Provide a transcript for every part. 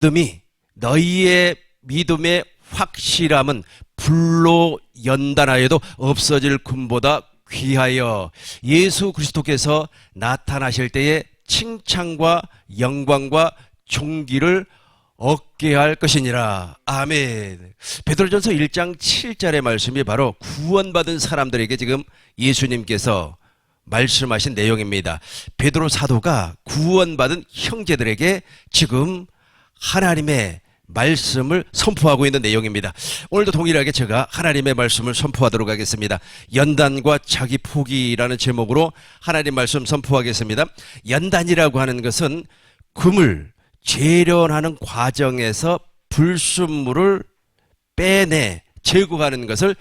믿음이 너희의 믿음의 확실함은 불로 연단하여도 없어질 금보다 귀하여 예수 그리스도께서 나타나실 때에 칭찬과 영광과 존귀를 얻게 할 것이니라. 아멘. 베드로전서 1장 7절의 말씀이 바로 구원받은 사람들에게 지금 예수님께서 말씀하신 내용입니다. 베드로 사도가 구원받은 형제들에게 지금 하나님의 말씀을 선포하고 있는 내용입니다. 오늘도 동일하게 제가 하나님의 말씀을 선포하도록 하겠습니다. 연단과 자기 포기라는 제목으로 하나님 말씀 선포하겠습니다. 연단이라고 하는 것은 금을 재련하는 과정에서 불순물을 제거하는 것을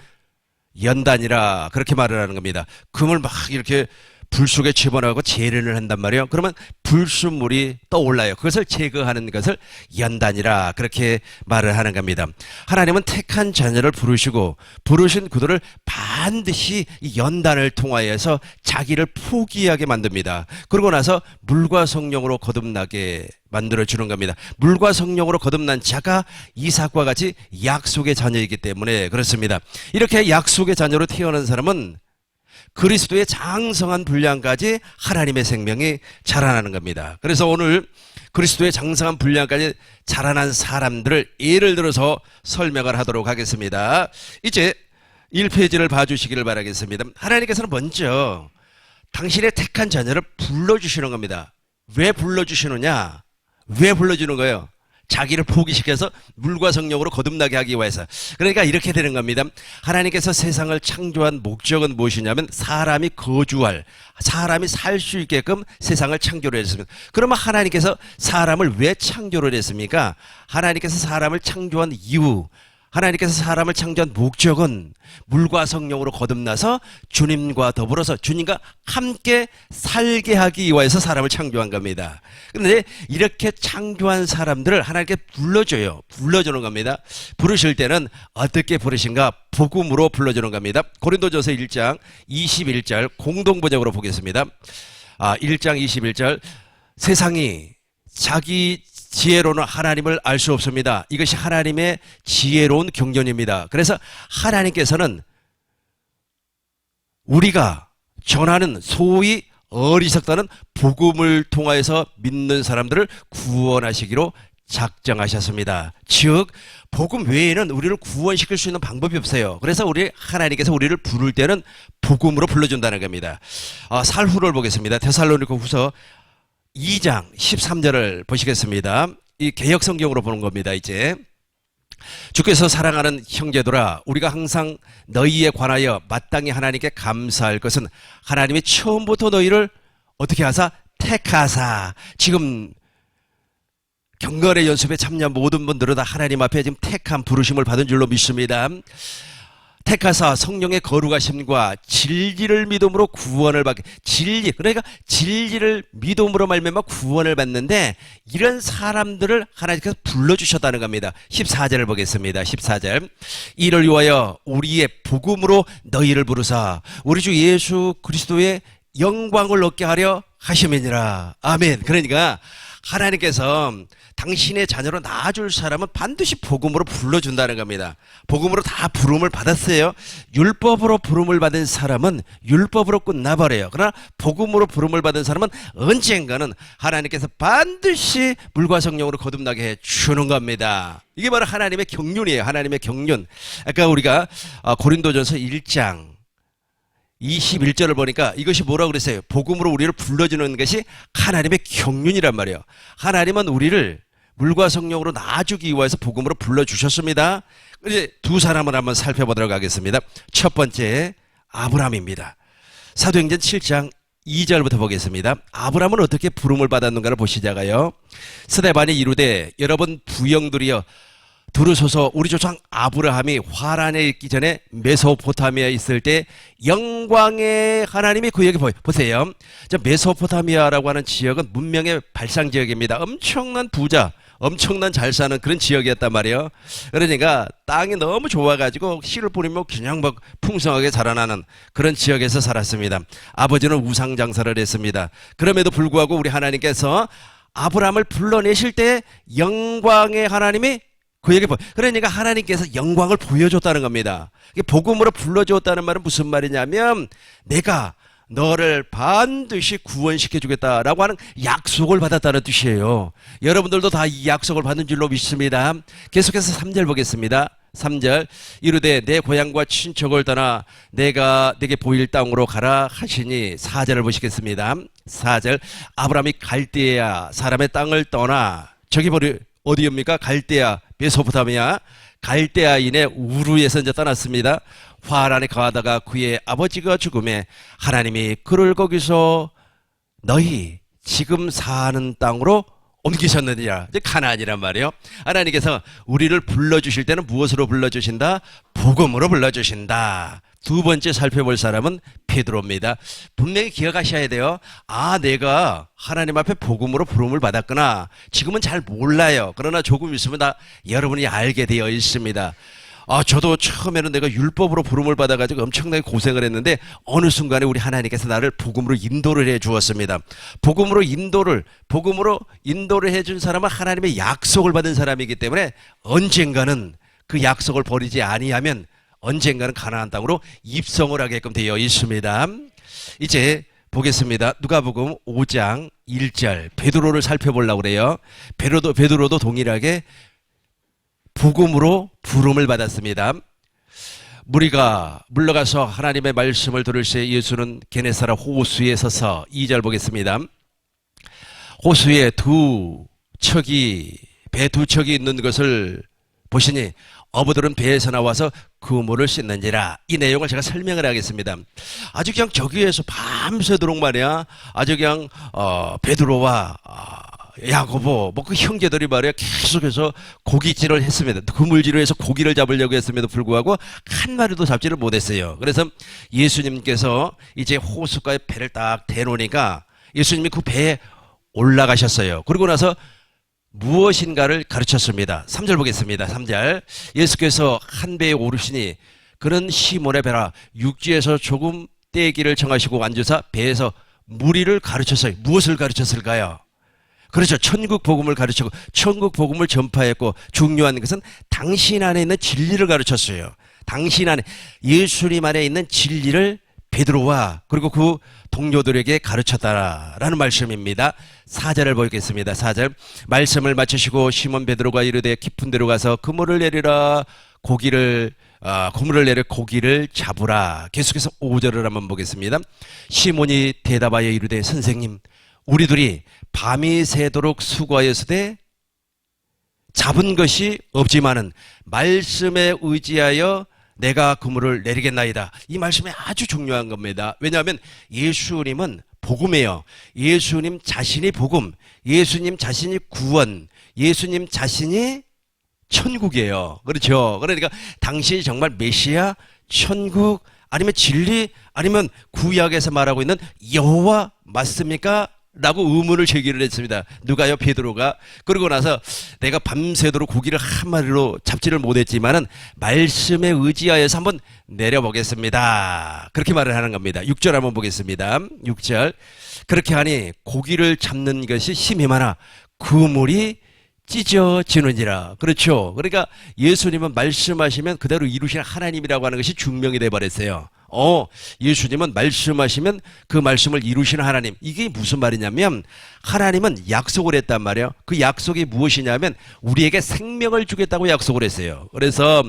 연단이라 그렇게 말을 하는 겁니다. 금을 막 이렇게 불 속에 집어넣고 재련을 한단 말이에요. 그러면 불순물이 떠올라요. 그것을 제거하는 것을 연단이라 그렇게 말을 하는 겁니다. 하나님은 택한 자녀를 부르시고 부르신 그들을 반드시 이 연단을 통하여서 자기를 포기하게 만듭니다. 그러고 나서 물과 성령으로 거듭나게 만들어주는 겁니다. 물과 성령으로 거듭난 자가 이삭과 같이 약속의 자녀이기 때문에 그렇습니다. 이렇게 약속의 자녀로 태어난 사람은 그리스도의 장성한 분량까지 하나님의 생명이 자라나는 겁니다. 그래서 오늘 그리스도의 장성한 분량까지 자라난 사람들을 예를 들어서 설명을 하도록 하겠습니다. 이제 1페이지를 봐주시기를 바라겠습니다. 하나님께서는 먼저 당신의 택한 자녀를 불러주시는 겁니다. 왜 불러주시느냐? 왜 불러주는 거예요? 자기를 포기시켜서 물과 성령으로 거듭나게 하기 위해서. 그러니까 이렇게 되는 겁니다. 하나님께서 세상을 창조한 목적은 무엇이냐면 사람이 살 수 있게끔 세상을 창조를 했습니다. 그러면 하나님께서 사람을 왜 창조를 했습니까? 하나님께서 사람을 창조한 이유, 하나님께서 사람을 창조한 목적은 물과 성령으로 거듭나서 주님과 더불어서 주님과 함께 살게 하기 위해서 사람을 창조한 겁니다. 그런데 이렇게 창조한 사람들을 하나님께 불러주는 겁니다. 부르실 때는 어떻게 부르신가? 복음으로 불러주는 겁니다. 고린도전서 1장 21절 공동번역으로 보겠습니다. 1장 21절 세상이 자기 지혜로는 하나님을 알 수 없습니다. 이것이 하나님의 지혜로운 경륜입니다. 그래서 하나님께서는 우리가 전하는 소위 어리석다는 복음을 통하여서 믿는 사람들을 구원하시기로 작정하셨습니다. 즉 복음 외에는 우리를 구원시킬 수 있는 방법이 없어요. 그래서 하나님께서 우리를 부를 때는 복음으로 불러준다는 겁니다. 살후를 보겠습니다. 데살로니가 후서 2장 13절을 보시겠습니다. 이 개역 성경으로 보는 겁니다. 이제 주께서 사랑하는 형제들아 우리가 항상 너희에 관하여 마땅히 하나님께 감사할 것은 하나님이 처음부터 너희를 어떻게 하사? 택하사. 지금 경건의 연습에 참여한 모든 분들은 다 하나님 앞에 지금 택한 부르심을 받은 줄로 믿습니다. 택하사 성령의 거룩하심과 진리를 믿음으로 구원을 받게. 그러니까 진리를 믿음으로 말미암아 구원을 받는데 이런 사람들을 하나님께서 불러주셨다는 겁니다. 14절을 보겠습니다. 14절 이를 위하여 우리의 복음으로 너희를 부르사 우리 주 예수 그리스도의 영광을 얻게 하려 하심이니라. 아멘. 그러니까 하나님께서 당신의 자녀로 낳아줄 사람은 반드시 복음으로 불러준다는 겁니다. 복음으로 다 부름을 받았어요. 율법으로 부름을 받은 사람은 율법으로 끝나버려요. 그러나 복음으로 부름을 받은 사람은 언젠가는 하나님께서 반드시 물과 성령으로 거듭나게 해주는 겁니다. 이게 바로 하나님의 경륜이에요. 하나님의 경륜. 아까 우리가 고린도전서 1장 21절을 보니까 이것이 뭐라고 그랬어요? 복음으로 우리를 불러주는 것이 하나님의 경륜이란 말이에요. 하나님은 우리를 물과 성령으로 낳아주기 위해서 복음으로 불러주셨습니다. 이제 두 사람을 한번 살펴보도록 하겠습니다. 첫 번째 아브라함입니다. 사도행전 7장 2절부터 보겠습니다. 아브라함은 어떻게 부름을 받았는가를 보시자가요. 스데반이 이르되 여러분 부영들이여 들으소서 우리 조상 아브라함이 화란에 있기 전에 메소포타미아에 있을 때 영광의 하나님이 그에게 보세요. 메소포타미아라고 하는 지역은 문명의 발상 지역입니다. 엄청난 부자, 엄청난 잘 사는 그런 지역이었단 말이에요. 그러니까 땅이 너무 좋아가지고 씨를 뿌리면 그냥 막 풍성하게 자라나는 그런 지역에서 살았습니다. 아버지는 우상 장사를 했습니다. 그럼에도 불구하고 우리 하나님께서 아브라함을 불러내실 때 영광의 하나님이 그에게 그러니까 하나님께서 영광을 보여줬다는 겁니다. 이게 복음으로 불러줬다는 말은 무슨 말이냐면 내가 너를 반드시 구원시켜 주겠다라고 하는 약속을 받았다는 뜻이에요. 여러분들도 다 이 약속을 받은 줄로 믿습니다. 계속해서 3절 보겠습니다. 3절 이르되 내 고향과 친척을 떠나 내가 내게 보일 땅으로 가라 하시니 4절을 보시겠습니다. 4절 아브라함이 갈대아 사람의 땅을 떠나 저기 어디입니까? 갈대아 메소포타미아 갈대아인의 우르에서 이제 떠났습니다. 화란에 거하다가 그의 아버지가 죽음에 하나님이 그를 거기서 너희 지금 사는 땅으로 옮기셨느니라. 이제 가나안이란 말이에요. 하나님께서 우리를 불러주실 때는 무엇으로 불러주신다? 복음으로 불러주신다. 두 번째 살펴볼 사람은 베드로입니다. 분명히 기억하셔야 돼요. 아, 내가 하나님 앞에 복음으로 부름을 받았구나. 지금은 잘 몰라요. 그러나 조금 있으면 다 여러분이 알게 되어 있습니다. 아, 저도 처음에는 내가 율법으로 부름을 받아가지고 엄청나게 고생을 했는데 어느 순간에 우리 하나님께서 나를 복음으로 인도를 해 주었습니다. 복음으로 인도를 해준 사람은 하나님의 약속을 받은 사람이기 때문에 언젠가는 그 약속을 버리지 아니하면 언젠가는 가나안 땅으로 입성을 하게끔 되어 있습니다. 이제 보겠습니다. 누가복음 5장 1절 베드로를 살펴보려고 그래요. 베드로도 동일하게 복음으로 부름을 받았습니다. 무리가 물러가서 하나님의 말씀을 들을 새 예수는 게네사라 호수에 서서 2절 보겠습니다. 호수에 배 두 척이 있는 것을 보시니 어부들은 배에서 나와서 그물을 씻는지라. 이 내용을 제가 설명을 하겠습니다. 아주 그냥 저기에서 밤새도록 말이야. 아주 그냥 베드로와 야고보 그 형제들이 말이야 계속해서 고깃질을 했습니다. 그물질을 해서 고기를 잡으려고 했음에도 불구하고 한 마리도 잡지를 못했어요. 그래서 예수님께서 이제 호숫가에 배를 딱 대놓으니까 예수님이 그 배에 올라가셨어요. 그리고 나서 무엇인가를 가르쳤습니다. 3절 보겠습니다. 3절 예수께서 한 배에 오르시니 그는 시몬의 배라 육지에서 조금 떼기를 정하시고 앉으사 배에서 무리를 가르쳤어요. 무엇을 가르쳤을까요? 그렇죠. 천국 복음을 가르치고 천국 복음을 전파했고 중요한 것은 당신 안에 있는 진리를 가르쳤어요. 당신 안에 예수님 안에 있는 진리를 베드로와 그리고 그 동료들에게 가르쳤다라는 말씀입니다. 4절을 보겠습니다. 4절 말씀을 마치시고 시몬 베드로가 이르되 깊은 데로 가서 그물을 내리라 고기를 잡으라. 계속해서 5절을 한번 보겠습니다. 시몬이 대답하여 이르되 선생님 우리들이 밤이 새도록 수고하였으되 잡은 것이 없지만은 말씀에 의지하여 내가 그물을 내리겠나이다. 이 말씀이 아주 중요한 겁니다. 왜냐하면 예수님은 복음이에요. 예수님 자신이 복음, 예수님 자신이 구원, 예수님 자신이 천국이에요. 그렇죠. 그러니까 당신이 정말 메시아, 천국, 아니면 진리, 아니면 구약에서 말하고 있는 여호와 맞습니까? 라고 의문을 제기를 했습니다. 누가요? 베드로가. 그러고 나서 내가 밤새도록 고기를 한 마리로 잡지를 못했지만은 말씀에 의지하여서 한번 내려보겠습니다. 그렇게 말을 하는 겁니다. 6절 한번 보겠습니다. 6절 그렇게 하니 고기를 잡는 것이 힘이 많아 그물이 찢어지는지라. 그렇죠. 그러니까 예수님은 말씀하시면 그대로 이루시는 하나님이라고 하는 것이 증명이 돼버렸어요. 예수님은 말씀하시면 그 말씀을 이루시는 하나님. 이게 무슨 말이냐면 하나님은 약속을 했단 말이에요. 그 약속이 무엇이냐면 우리에게 생명을 주겠다고 약속을 했어요. 그래서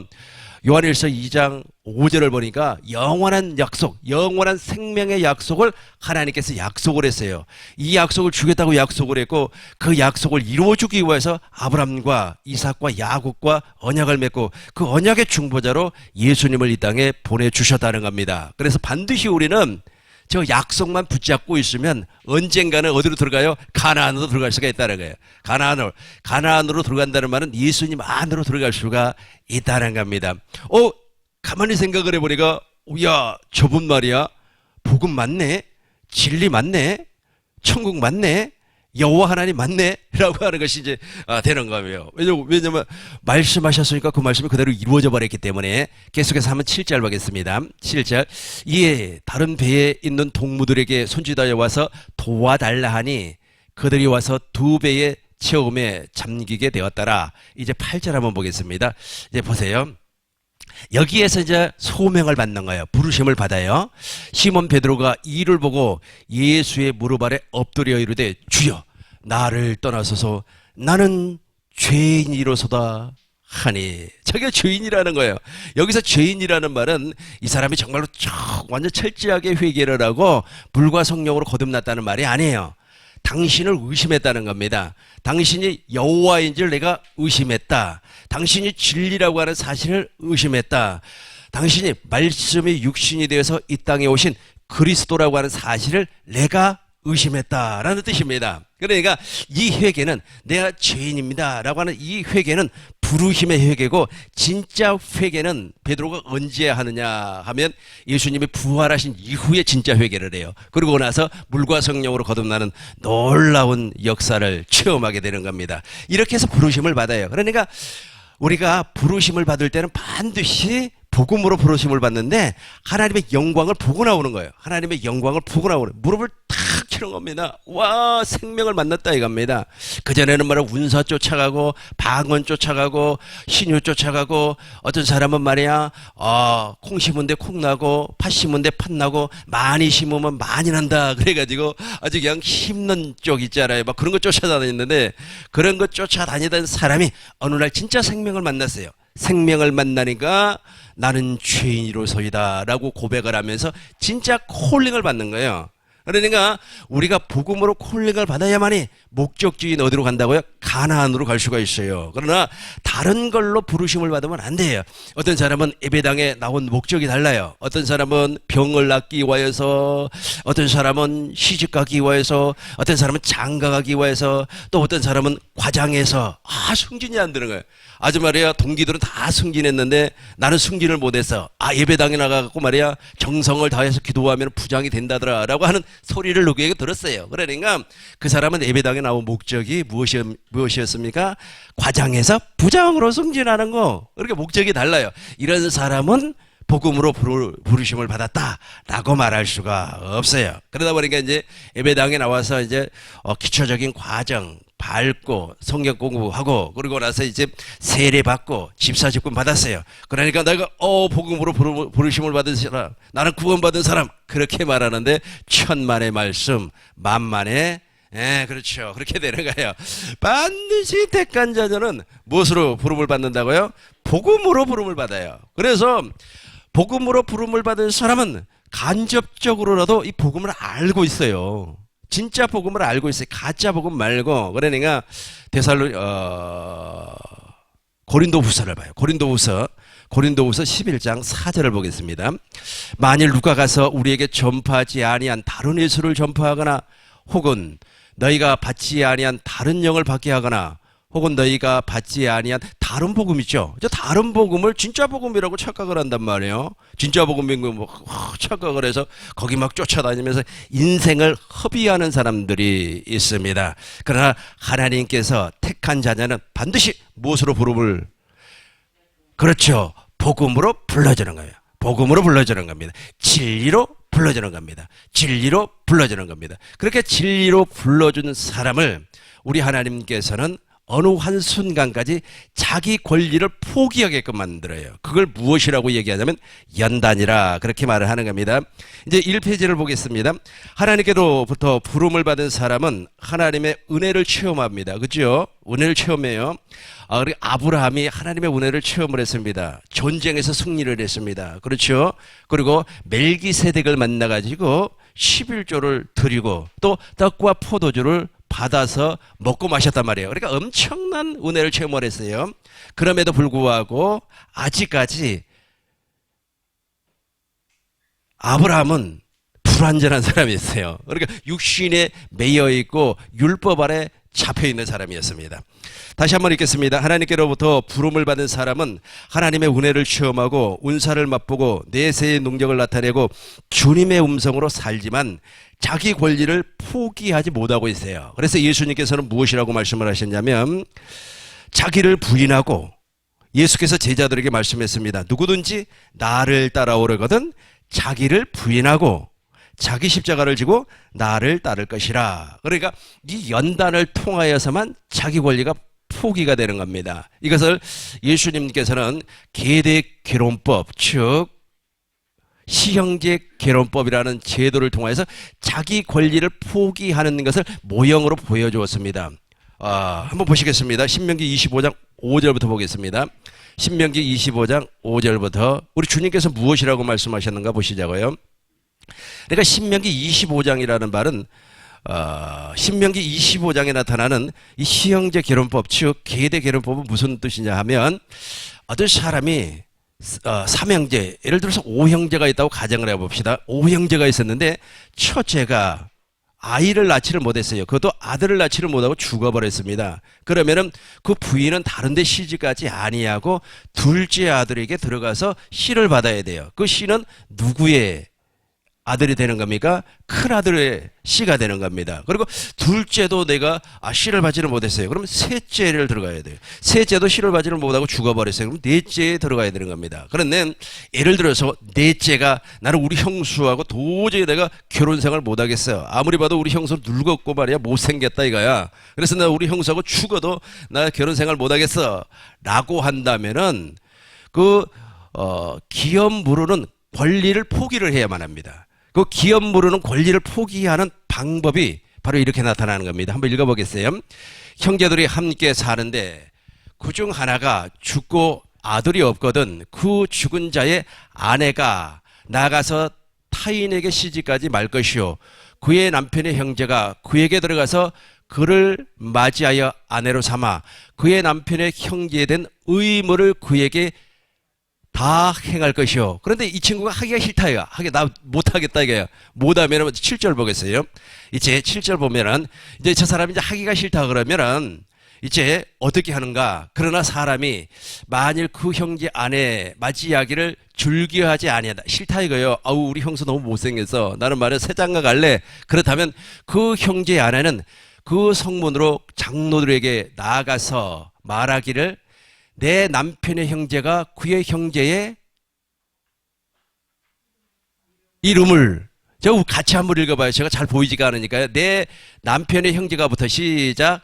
요한일서 2장 5절을 보니까 영원한 약속, 영원한 생명의 약속을 하나님께서 약속을 했어요. 이 약속을 주겠다고 약속을 했고 그 약속을 이루어주기 위해서 아브라함과 이삭과 야곱과 언약을 맺고 그 언약의 중보자로 예수님을 이 땅에 보내주셨다는 겁니다. 그래서 반드시 우리는 저 약속만 붙잡고 있으면 언젠가는 어디로 들어가요? 가나안으로 들어갈 수가 있다는 거예요. 가나안으로 들어간다는 말은 예수님 안으로 들어갈 수가 있다는 겁니다. 가만히 생각을 해보니까 야, 저분 말이야 복음 맞네, 진리 맞네, 천국 맞네, 여호와 하나님 맞네 라고 하는 것이 이제 되는 거예요. 왜냐면 말씀하셨으니까 그 말씀이 그대로 이루어져 버렸기 때문에. 계속해서 한번 7절 보겠습니다. 7절 이에 다른 배에 있는 동무들에게 손짓하여 와서 도와달라 하니 그들이 와서 2배의 체험에 잠기게 되었더라. 이제 8절 한번 보겠습니다. 이제 보세요. 여기에서 이제 소명을 받는 거예요. 부르심을 받아요. 시몬 베드로가 이를 보고 예수의 무릎 아래 엎드려 이르되 주여 나를 떠나소서 나는 죄인이로소다 하니. 저게 죄인이라는 거예요. 여기서 죄인이라는 말은 이 사람이 정말로 완전 철저하게 회개를 하고 불과 성령으로 거듭났다는 말이 아니에요. 당신을 의심했다는 겁니다. 당신이 여호와인 줄 내가 의심했다. 당신이 진리라고 하는 사실을 의심했다. 당신이 말씀이 육신이 되어서 이 땅에 오신 그리스도라고 하는 사실을 내가 의심했다라는 뜻입니다. 그러니까 이 회개는 내가 죄인입니다 라고 하는 이 회개는 부르심의 회개고, 진짜 회개는 베드로가 언제 하느냐 하면 예수님이 부활하신 이후에 진짜 회개를 해요. 그러고 나서 물과 성령으로 거듭나는 놀라운 역사를 체험하게 되는 겁니다. 이렇게 해서 부르심을 받아요. 그러니까 우리가 부르심을 받을 때는 반드시 복음으로 부르심을 받는데 하나님의 영광을 보고 나오는 거예요. 하나님의 영광을 보고 나오는, 무릎을 탁 치는 겁니다. 와, 생명을 만났다 이겁니다. 그전에는 말이야 운사 쫓아가고 방언 쫓아가고 신유 쫓아가고, 어떤 사람은 말이야 콩 심은데 콩 나고 팥 심은데 팥 나고 많이 심으면 많이 난다 그래가지고 아주 그냥 힘든 쪽 있잖아요. 막 그런 거 쫓아다녔는데, 그런 거 쫓아다니던 사람이 어느 날 진짜 생명을 만났어요. 생명을 만나니까 나는 죄인이로소이다 라고 고백을 하면서 진짜 콜링을 받는 거예요. 그러니까 우리가 복음으로 콜링을 받아야만이 목적지인 어디로 간다고요? 가나안으로 갈 수가 있어요. 그러나 다른 걸로 부르심을 받으면 안 돼요. 어떤 사람은 예배당에 나온 목적이 달라요. 어떤 사람은 병을 낫기 위하여서, 어떤 사람은 시집가기 위하여서, 어떤 사람은 장가가기 위하여서, 또 어떤 사람은 과장해서. 승진이 안 되는 거예요. 아주 말이야 동기들은 다 승진했는데 나는 승진을 못해서 예배당에 나가고 말이야 정성을 다해서 기도하면 부장이 된다더라 라고 하는 소리를 누구에게 들었어요. 그러니까 그 사람은 예배당에 나온 목적이 무엇이었습니까? 과장해서 부장으로 승진하는 거. 그렇게 목적이 달라요. 이런 사람은 복음으로 부르심을 받았다라고 말할 수가 없어요. 그러다 보니까 이제 예배당에 나와서 이제 기초적인 과정 밟고 성경 공부하고, 그리고 나서 이제 세례 받고 집사직분 받았어요. 그러니까 내가 복음으로 부르심을 받은 사람, 나는 구원받은 사람, 그렇게 말하는데 천만의 말씀 만만의, 그렇죠. 그렇게 되는 거예요. 반드시 택한 자들은 무엇으로 부름을 받는다고요? 복음으로 부름을 받아요. 그래서 복음으로 부름을 받은 사람은 간접적으로라도 이 복음을 알고 있어요. 진짜 복음을 알고 있어요. 가짜 복음 말고. 그러니까 고린도후서를 봐요. 고린도후서 11장 4절을 보겠습니다. 만일 누가 가서 우리에게 전파하지 아니한 다른 예수를 전파하거나, 혹은 너희가 받지 아니한 다른 영을 받게 하거나, 혹은 너희가 받지 아니한 다른 복음 있죠. 다른 복음을 진짜 복음이라고 착각을 한단 말이에요. 진짜 복음인 거 착각을 해서 거기 막 쫓아다니면서 인생을 허비하는 사람들이 있습니다. 그러나 하나님께서 택한 자녀는 반드시 무엇으로 부름을, 그렇죠, 복음으로 불러주는 거예요. 복음으로 불러주는 겁니다. 진리로 불러주는 겁니다. 진리로 불러주는 겁니다. 그렇게 진리로 불러준 사람을 우리 하나님께서는 어느 한순간까지 자기 권리를 포기하게끔 만들어요. 그걸 무엇이라고 얘기하냐면 연단이라, 그렇게 말을 하는 겁니다. 이제 1페이지를 보겠습니다. 하나님께로부터 부름을 받은 사람은 하나님의 은혜를 체험합니다. 그죠? 은혜를 체험해요. 그리고 아브라함이 하나님의 은혜를 체험을 했습니다. 전쟁에서 승리를 했습니다. 그렇죠? 그리고 멜기세덱을 만나가지고 11조를 드리고 또 떡과 포도주를 받아서 먹고 마셨단 말이에요. 그러니까 엄청난 은혜를 체험을 했어요. 그럼에도 불구하고 아직까지 아브라함은 불완전한 사람이었어요. 그러니까 육신에 매여 있고 율법 아래 잡혀 있는 사람이었습니다. 다시 한번 읽겠습니다. 하나님께로부터 부름을 받은 사람은 하나님의 은혜를 체험하고 은사를 맛보고 내세의 능력을 나타내고 주님의 음성으로 살지만 자기 권리를 포기하지 못하고 있어요. 그래서 예수님께서는 무엇이라고 말씀을 하셨냐면, 자기를 부인하고, 예수께서 제자들에게 말씀했습니다. 누구든지 나를 따라오려거든 자기를 부인하고 자기 십자가를 지고 나를 따를 것이라. 그러니까 이 연단을 통하여서만 자기 권리가 포기가 되는 겁니다. 이것을 예수님께서는 계대결혼법, 즉 시형제 결혼법이라는 제도를 통해서 자기 권리를 포기하는 것을 모형으로 보여주었습니다. 한번 보시겠습니다. 신명기 25장 5절부터 보겠습니다. 신명기 25장 5절부터 우리 주님께서 무엇이라고 말씀하셨는가 보시자고요. 그러니까 신명기 25장이라는 말은 신명기 25장에 나타나는 이 시형제 결혼법, 즉 계대 결혼법은 무슨 뜻이냐 하면 어떤 사람이 삼형제, 예를 들어서 오형제가 있다고 가정을 해봅시다. 오형제가 있었는데 첫째가 아이를 낳지를 못했어요. 그것도 아들을 낳지를 못하고 죽어버렸습니다. 그러면은 그 부인은 다른 데 시집가지 아니하고 둘째 아들에게 들어가서 씨를 받아야 돼요. 그 씨는 누구의 아들이 되는 겁니까? 큰 아들의 씨가 되는 겁니다. 그리고 둘째도 내가 씨를 받지를 못했어요. 그러면 셋째를 들어가야 돼요. 셋째도 씨를 받지를 못하고 죽어버렸어요. 그럼 넷째에 들어가야 되는 겁니다. 그런데 예를 들어서 넷째가 나는 우리 형수하고 도저히 내가 결혼 생활 못하겠어요. 아무리 봐도 우리 형수 늙었고 말이야 못생겼다 이거야. 그래서 나 우리 형수하고 죽어도 나 결혼 생활 못하겠어 라고 한다면은 그 기업무르는 권리를 포기를 해야만 합니다. 그 기업무르는 권리를 포기하는 방법이 바로 이렇게 나타나는 겁니다. 한번 읽어보겠어요. 형제들이 함께 사는데 그중 하나가 죽고 아들이 없거든 그 죽은 자의 아내가 나가서 타인에게 시집가지 말 것이요 그의 남편의 형제가 그에게 들어가서 그를 맞이하여 아내로 삼아 그의 남편의 형제에 된 의무를 그에게 다 행할 것이요. 그런데 이 친구가 하기가 싫다요. 나 못하겠다 이거예요. 못하면 7절 보겠어요. 이제 7절 보면은 이제 저 사람이 이제 하기가 싫다 그러면은 이제 어떻게 하는가? 그러나 사람이 만일 그 형제 아내 맞이하기를 즐겨하지 아니하다. 싫다 이거예요. 아우 우리 형수 너무 못생겨서 나는 말이야 새장가 갈래. 그렇다면 그 형제 아내는 그 성문으로 장로들에게 나아가서 말하기를 내 남편의 형제가 그의 형제의 이름을 저 같이 한번 읽어봐요. 제가 잘 보이지가 않으니까요. 내 남편의 형제가부터 시작.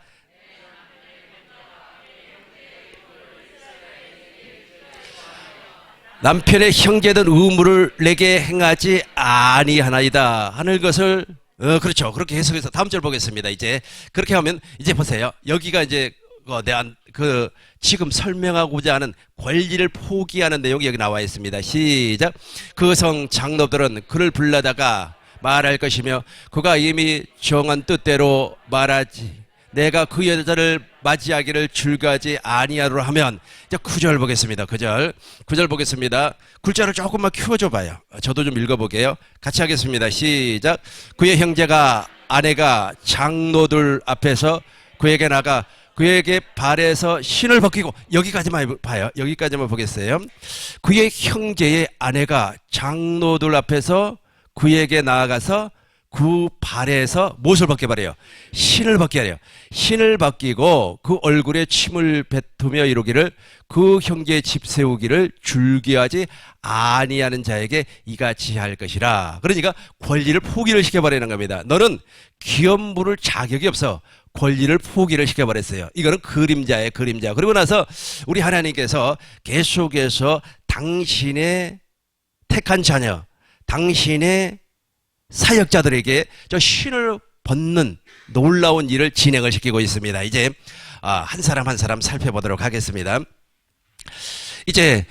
남편의 형제된 의무를 내게 행하지 아니하나이다 하는 것을 그렇죠. 그렇게 해석해서 다음 절 보겠습니다. 이제 그렇게 하면 이제 보세요. 여기가 이제 지금 설명하고자 하는 권리를 포기하는 내용이 여기 나와 있습니다. 시작. 그 성 장로들은 그를 불러다가 말할 것이며 그가 이미 정한 뜻대로 말하지 내가 그 여자를 맞이하기를 즐거하지 아니하노라 하면 이제 9절 보겠습니다. 9절 보겠습니다. 글자를 조금만 키워줘 봐요. 저도 좀 읽어보게요. 같이 하겠습니다. 시작. 그의 형제가 아내가 장로들 앞에서 그에게 나가 그에게 발에서 신을 벗기고 여기까지만 봐요. 여기까지만 보겠어요. 그의 형제의 아내가 장로들 앞에서 그에게 나아가서 그 발에서 무엇을 벗게 바래요? 신을 벗게 하래요. 신을 벗기고 그 얼굴에 침을 뱉으며 이루기를 그 형제의 집 세우기를 줄기하지 아니하는 자에게 이같이 할 것이라. 그러니까 권리를 포기를 시켜버리는 겁니다. 너는 기업 물을 자격이 없어. 권리를 포기를 시켜버렸어요. 이거는 그림자예요. 그림자. 그리고 나서 우리 하나님께서 계속해서 당신의 택한 자녀, 당신의 사역자들에게 저 신을 벗는 놀라운 일을 진행을 시키고 있습니다. 이제 한 사람 한 사람 살펴보도록 하겠습니다. 이제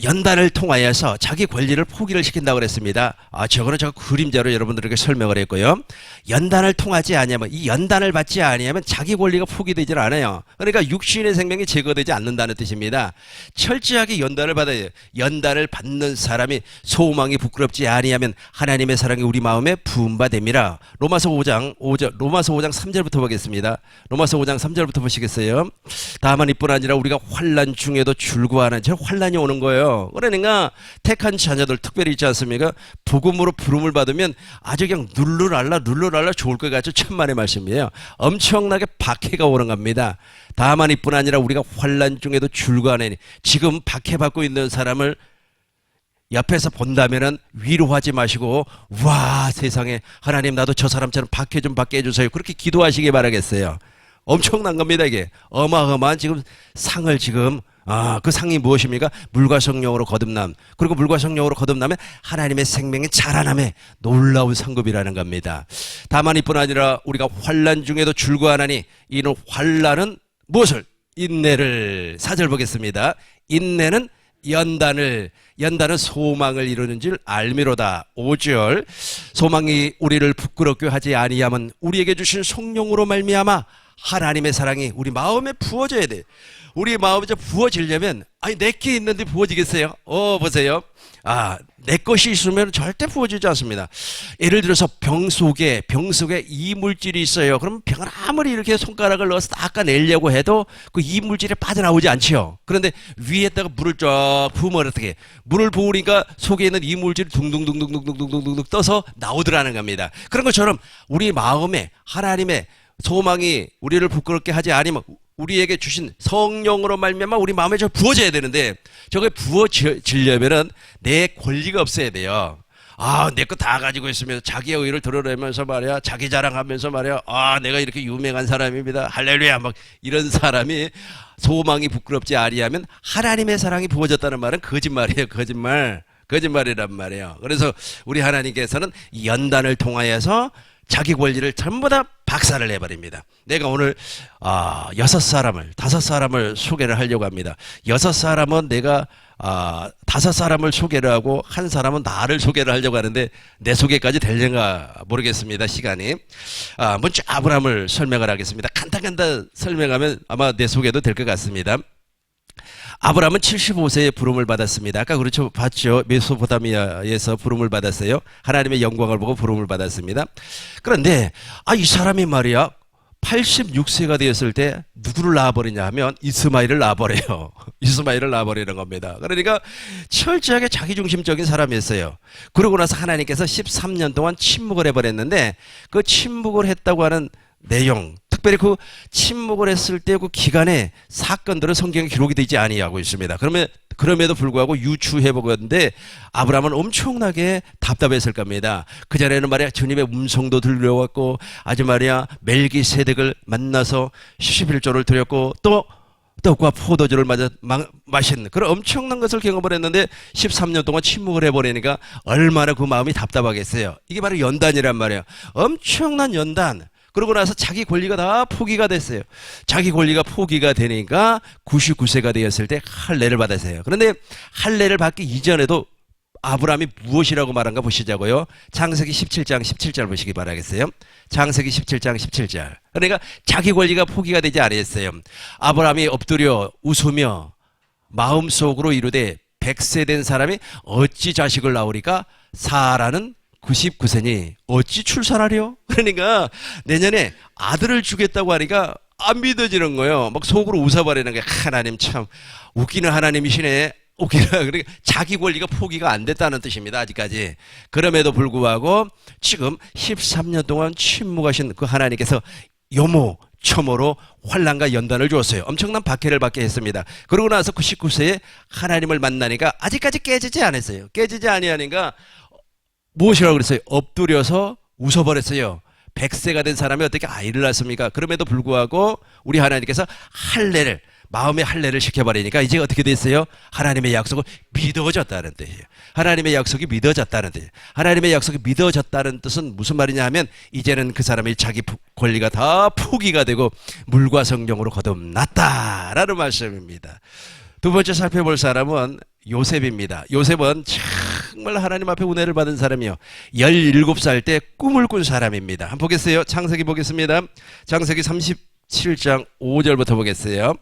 연단을 통하여서 자기 권리를 포기를 시킨다고 그랬습니다. 저거는 저 그림자로 여러분들에게 설명을 했고요. 연단을 통하지 아니하면 이 연단을 받지 아니하면 자기 권리가 포기되질 않아요. 그러니까 육신의 생명이 제거되지 않는다는 뜻입니다. 철저하게 연단을 받아야 돼요. 연단을 받는 사람이 소망이 부끄럽지 아니하면 하나님의 사랑이 우리 마음에 부음바 됩니다. 로마서 5장 3절부터 보겠습니다. 로마서 5장 3절부터 보시겠어요? 다만 이뿐 아니라 우리가 환난 중에도 줄구하는 저 환난이 오는 거예요. 그러니까 택한 자녀들 특별히 있지 않습니까? 복음으로 부름을 받으면 아주 그냥 눌러랄라 좋을 것 같죠. 천만의 말씀이에요. 엄청나게 박해가 오는 겁니다. 다만 이뿐 아니라 우리가 환난 중에도 줄구하느니 지금 박해받고 있는 사람을 옆에서 본다면은 위로하지 마시고, 와, 세상에, 하나님 나도 저 사람처럼 받게 좀 받게 해주세요. 그렇게 기도하시기 바라겠어요. 엄청난 겁니다, 이게. 어마어마한 지금 상을 지금, 그 상이 무엇입니까? 물과 성령으로 거듭남. 그리고 물과 성령으로 거듭나면 하나님의 생명의 자라남에 놀라운 상급이라는 겁니다. 다만 이뿐 아니라 우리가 환난 중에도 줄구하나니 이는 환난은 무엇을? 인내를. 4절 보겠습니다. 인내는 연단은 소망을 이루는 줄 알미로다. 5절 소망이 우리를 부끄럽게 하지 아니하면 우리에게 주신 성령으로 말미암아 하나님의 사랑이 우리 마음에 부어져야 돼. 우리 마음에 부어지려면 내게 있는데 부어지겠어요? 보세요. 내 것이 있으면 절대 부어지지 않습니다. 예를 들어서 병 속에 이물질이 있어요. 그럼 병을 아무리 이렇게 손가락을 넣어서 닦아내려고 해도 그 이물질이 빠져나오지 않지요. 그런데 위에다가 물을 쫙 부으면 어떻게? 물을 부으니까 속에 있는 이물질이 둥둥둥둥둥둥둥둥 떠서 나오더라는 겁니다. 그런 것처럼 우리 마음에 하나님의 소망이 우리를 부끄럽게 하지 않으면 우리에게 주신 성령으로 말미암아 우리 마음에 저 부어져야 되는데, 저게 부어지려면은 내 권리가 없어야 돼요. 내 거 다 가지고 있으면서 자기의 의를 드러내면서 말이야, 자기 자랑하면서 말이야, 내가 이렇게 유명한 사람입니다, 할렐루야, 막 이런 사람이 소망이 부끄럽지 아니하면 하나님의 사랑이 부어졌다는 말은 거짓말이에요. 거짓말이란 말이에요. 그래서 우리 하나님께서는 이 연단을 통하여서 자기 권리를 전부 다 박살을 내버립니다. 내가 오늘 5사람을 소개를 하려고 합니다. 6사람은 내가 5사람을 소개를 하고 한 사람은 나를 소개를 하려고 하는데 내 소개까지 되려나 모르겠습니다. 시간이. 먼저 아브라함을 설명을 하겠습니다. 간단간단 설명하면 아마 내 소개도 될 것 같습니다. 아브라함은 75세에 부름을 받았습니다. 아까 그렇죠, 봤죠? 메소포타미아에서 부름을 받았어요. 하나님의 영광을 보고 부름을 받았습니다. 그런데 이 사람이 말이야 86세가 되었을 때 누구를 낳아버리냐 하면 이스마엘을 낳아버려요. 이스마엘을 낳아버리는 겁니다. 그러니까 철저하게 자기중심적인 사람이었어요. 그러고 나서 하나님께서 13년 동안 침묵을 해버렸는데, 그 침묵을 했다고 하는 내용, 특별히 그 침묵을 했을 때 그 기간에 사건들은 성경에 기록이 되지 아니하고 있습니다. 그럼에도 불구하고 유추해 보건데 아브라함은 엄청나게 답답했을 겁니다. 그 전에는 말이야 주님의 음성도 들려왔고, 아주 말이야 멜기세덱을 만나서 11조를 드렸고, 또 떡과 포도주를 마신 그런 엄청난 것을 경험을 했는데 13년 동안 침묵을 해버리니까 얼마나 그 마음이 답답하겠어요. 이게 바로 연단이란 말이에요. 엄청난 연단. 그러고 나서 자기 권리가 다 포기가 됐어요. 자기 권리가 포기가 되니까 99세가 되었을 때 할례를 받았어요. 그런데 할례를 받기 이전에도 아브라함이 무엇이라고 말한가 보시자고요. 창세기 17장 17절 보시기 바라겠어요. 창세기 17장 17절. 그러니까 자기 권리가 포기가 되지 않았어요. 아브라함이 엎드려 웃으며 마음속으로 이르되 100세 된 사람이 어찌 자식을 낳으리까? 사라는 99세니 어찌 출산하려? 그러니까 내년에 아들을 주겠다고 하니까 안 믿어지는 거예요. 막 속으로 웃어버리는 게, 하나님 참 웃기는 하나님이시네. 그러니까 자기 권리가 포기가 안 됐다는 뜻입니다. 아직까지. 그럼에도 불구하고 지금 13년 동안 침묵하신 그 하나님께서 요모 첨오로 환난과 연단을 주었어요. 엄청난 박해를 받게 했습니다. 그러고 나서 99세에 하나님을 만나니까 아직까지 깨지지 않았어요. 깨지지 아니하니까 무엇이라고 그랬어요? 엎드려서 웃어버렸어요. 100세가 된 사람이 어떻게 아이를 낳습니까? 그럼에도 불구하고 우리 하나님께서 마음의 할례를 시켜버리니까 이제 어떻게 됐어요? 하나님의 약속을 믿어졌다는 뜻이에요. 하나님의 약속이 믿어졌다는 뜻이에요. 하나님의 약속이 믿어졌다는 뜻은 무슨 말이냐 하면 이제는 그 사람의 자기 권리가 다 포기가 되고 물과 성령으로 거듭났다라는 말씀입니다. 두 번째 살펴볼 사람은 요셉입니다. 요셉은 정말 하나님 앞에 은혜를 받은 사람이요. 17살 때 꿈을 꾼 사람입니다. 한번 보겠어요. 창세기 보겠습니다. 창세기 37장 5절부터 보겠어요.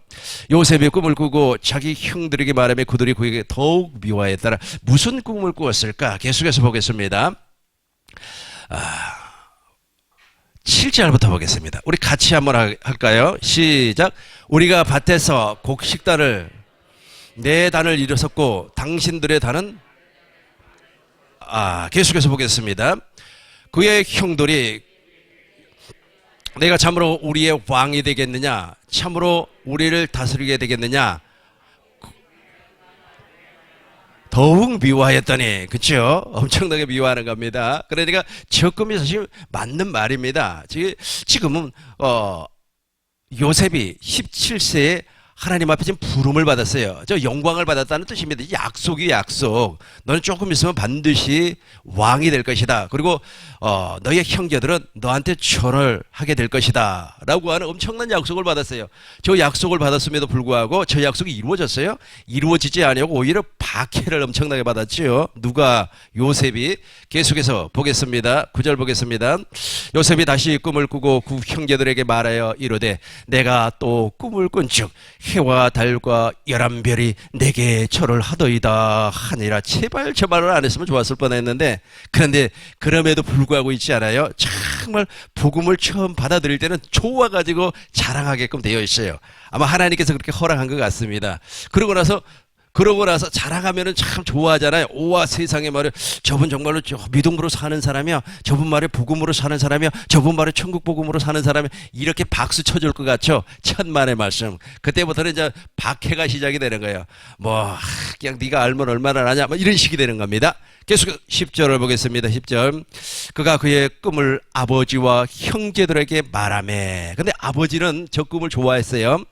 요셉이 꿈을 꾸고 자기 형들에게 말하며 그들이 그에게 더욱 미워했더라. 무슨 꿈을 꾸었을까? 계속해서 보겠습니다. 7절부터 보겠습니다. 우리 같이 한번 할까요? 시작. 우리가 밭에서 곡식단을 내 단을 일었었고 당신들의 단은 계속해서 보겠습니다. 그의 형들이 내가 참으로 우리의 왕이 되겠느냐, 참으로 우리를 다스리게 되겠느냐, 더욱 미워하였더니, 그쵸? 엄청나게 미워하는 겁니다. 그러니까 적금이 사실 맞는 말입니다. 지금은 요셉이 17세에 하나님 앞에 지금 부름을 받았어요. 저 영광을 받았다는 뜻입니다. 약속이 약속. 너는 조금 있으면 반드시 왕이 될 것이다. 그리고 너의 형제들은 너한테 절을 하게 될 것이다. 라고 하는 엄청난 약속을 받았어요. 저 약속을 받았음에도 불구하고 저 약속이 이루어졌어요? 이루어지지 아니하고 오히려 박해를 엄청나게 받았지요. 누가? 요셉이. 계속해서 보겠습니다. 9절 보겠습니다. 요셉이 다시 꿈을 꾸고 그 형제들에게 말하여 이르되 내가 또 꿈을 꾼즉 해와 달과 11별이 내게 절을 하더이다 하니라. 제발 저 말을 안 했으면 좋았을 뻔했는데, 그런데 그럼에도 불구하고 있지 않아요? 정말 복음을 처음 받아들일 때는 좋아가지고 자랑하게끔 되어 있어요. 아마 하나님께서 그렇게 허락한 것 같습니다. 그러고 나서 자랑하면은 참 좋아하잖아요. 오와 세상의 말을 저분 정말로 믿음으로 사는 사람이야. 저분 말에 복음으로 사는 사람이야. 저분 말에 천국 복음으로 사는 사람이야. 이렇게 박수 쳐줄 것 같죠? 천만의 말씀. 그때부터는 이제 박해가 시작이 되는 거예요. 그냥 네가 알면 얼마나 아냐. 이런 식이 되는 겁니다. 계속 10절을 보겠습니다. 10절. 그가 그의 꿈을 아버지와 형제들에게 말하매. 근데 아버지는 저 꿈을 좋아했어요.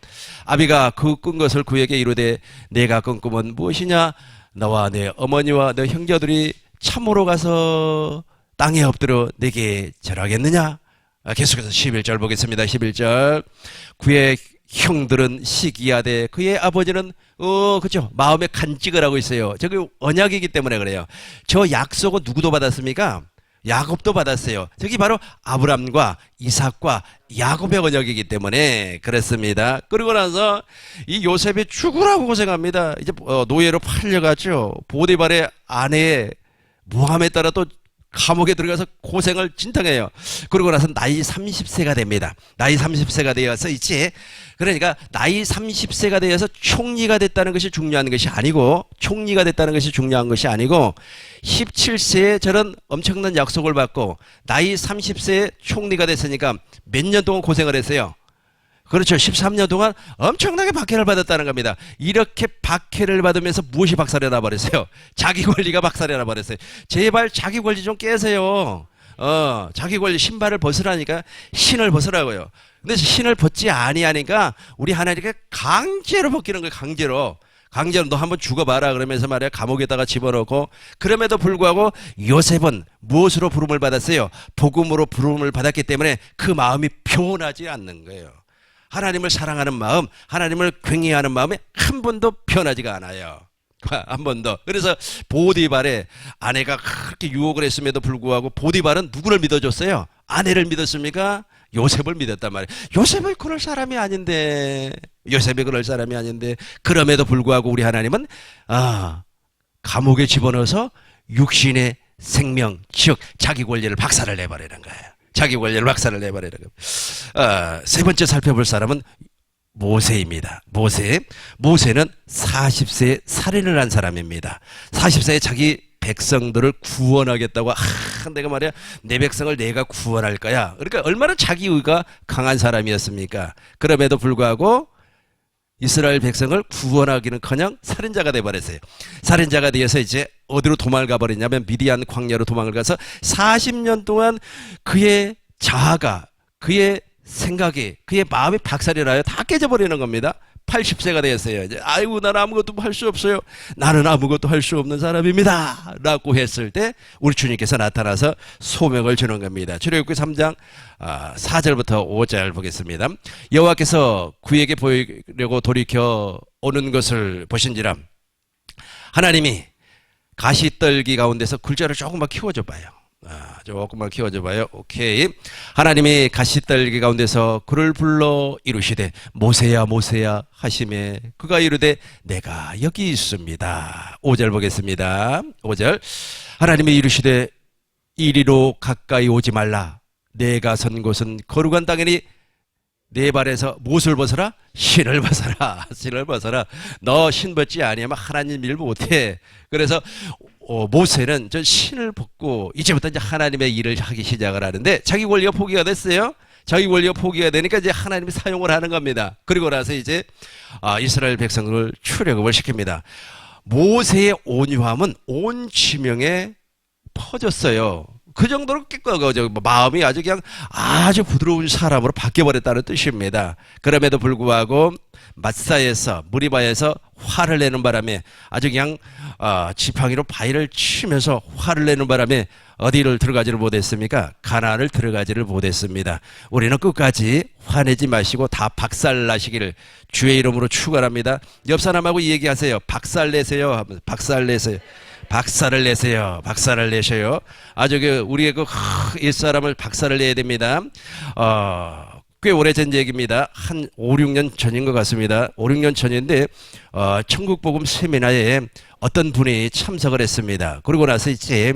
아비가 그 꾼 것을 그에게 이르되 내가 꾼 꿈은 무엇이냐? 너와 내 어머니와 내 형제들이 참으로 가서 땅에 엎드려 내게 절하겠느냐? 계속해서 11절 보겠습니다. 11절. 그의 형들은 시기하되 그의 아버지는 그죠? 마음에 간직을 하고 있어요. 저기 언약이기 때문에 그래요. 저 약속은 누구도 받았습니까? 야곱도 받았어요. 저기 바로 아브람과 이삭과 야곱의 언약이기 때문에 그렇습니다. 그러고 나서 이 요셉이 죽으라고 고생합니다. 이제 노예로 팔려갔죠. 보디발의 아내의 모함에 따라 또 감옥에 들어가서 고생을 진탕해요. 그러고 나서 나이 30세가 됩니다. 나이 30세가 되어서 이제 그러니까 나이 30세가 되어서 총리가 됐다는 것이 중요한 것이 아니고 17세에 저런 엄청난 약속을 받고 나이 30세에 총리가 됐으니까 몇 년 동안 고생을 했어요. 그렇죠. 13년 동안 엄청나게 박해를 받았다는 겁니다. 이렇게 박해를 받으면서 무엇이 박살이 나버렸어요? 자기 권리가 박살이 나버렸어요. 제발 자기 권리 좀 깨세요. 자기 권리 신발을 벗으라니까 신을 벗으라고요. 근데 신을 벗지 아니하니까 우리 하나님께 강제로 벗기는 거예요. 강제로 너 한번 죽어봐라 그러면서 말이야 감옥에다가 집어넣고. 그럼에도 불구하고 요셉은 무엇으로 부름을 받았어요? 복음으로 부름을 받았기 때문에 그 마음이 변하지 않는 거예요. 하나님을 사랑하는 마음, 하나님을 경외하는 마음이 한 번도 변하지가 않아요. 한 번도. 그래서 보디발의 아내가 그렇게 유혹을 했음에도 불구하고 보디발은 누구를 믿어줬어요? 아내를 믿었습니까? 요셉을 믿었단 말이에요. 요셉이 그럴 사람이 아닌데 그럼에도 불구하고 우리 하나님은 감옥에 집어넣어서 육신의 생명, 즉 자기 권리를 박살을 내버리는 거예요. 세 번째 살펴볼 사람은 모세입니다. 모세는 40세에 살인을 한 사람입니다. 40세에 자기 백성들을 구원하겠다고 내가 말이야 내 백성을 내가 구원할 거야. 그러니까 얼마나 자기의가 강한 사람이었습니까? 그럼에도 불구하고 이스라엘 백성을 구원하기는커녕 살인자가 돼버렸어요. 살인자가 되어서 이제 어디로 도망을 가버렸냐면 미디안 광야로 도망을 가서 40년 동안 그의 자아가, 그의 생각이, 그의 마음이 박살이 나요. 다 깨져버리는 겁니다. 80세가 되었어요. 이제 아이고 나는 아무것도 할 수 없어요. 나는 아무것도 할 수 없는 사람입니다. 라고 했을 때 우리 주님께서 나타나서 소명을 주는 겁니다. 출애굽기 3장 4절부터 5절 보겠습니다. 여호와께서 그에게 보이려고 돌이켜 오는 것을 보신지라 하나님이 가시떨기 가운데서 글자를 조금만 키워줘 봐요. 조금만 키워줘 봐요. 오케이. 하나님이 가시떨기 가운데서 그를 불러 이루시되 모세야 모세야 하시매 그가 이르되 내가 여기 있습니다. 5절 보겠습니다. 5절. 하나님이 이루시되 이리로 가까이 오지 말라. 내가 선 곳은 거룩한 땅이니 내 발에서 무엇을 벗어라? 신을 벗어라. 너 신 벗지 아니하면 하나님 일 못해. 그래서 모세는 저 신을 벗고 이제부터 이제 하나님의 일을 하기 시작을 하는데 자기 권리가 포기가 됐어요. 자기 권리가 포기가 되니까 이제 하나님이 사용을 하는 겁니다. 그리고 나서 이제 이스라엘 백성을 출애굽을 시킵니다. 모세의 온유함은 온 지명에 퍼졌어요. 그 정도로 마음이 아주 그냥 아주 부드러운 사람으로 바뀌어버렸다는 뜻입니다. 그럼에도 불구하고 마사에서 무리바에서 화를 내는 바람에 아주 그냥 지팡이로 바위를 치면서 화를 내는 바람에 어디를 들어가지를 못했습니까? 가나안을 들어가지를 못했습니다. 우리는 끝까지 화내지 마시고 다 박살나시기를 주의 이름으로 축원합니다. 옆 사람하고 얘기하세요. 박살내세요. 박살내세요. 박살을 내세요. 박살을 내셔요. 아주 우리의 옛사람을 박살을 내야 됩니다. 꽤 오래전 얘기입니다. 한 5, 6년 전인 것 같습니다. 5, 6년 전인데 천국복음 세미나에 어떤 분이 참석을 했습니다. 그러고 나서 이제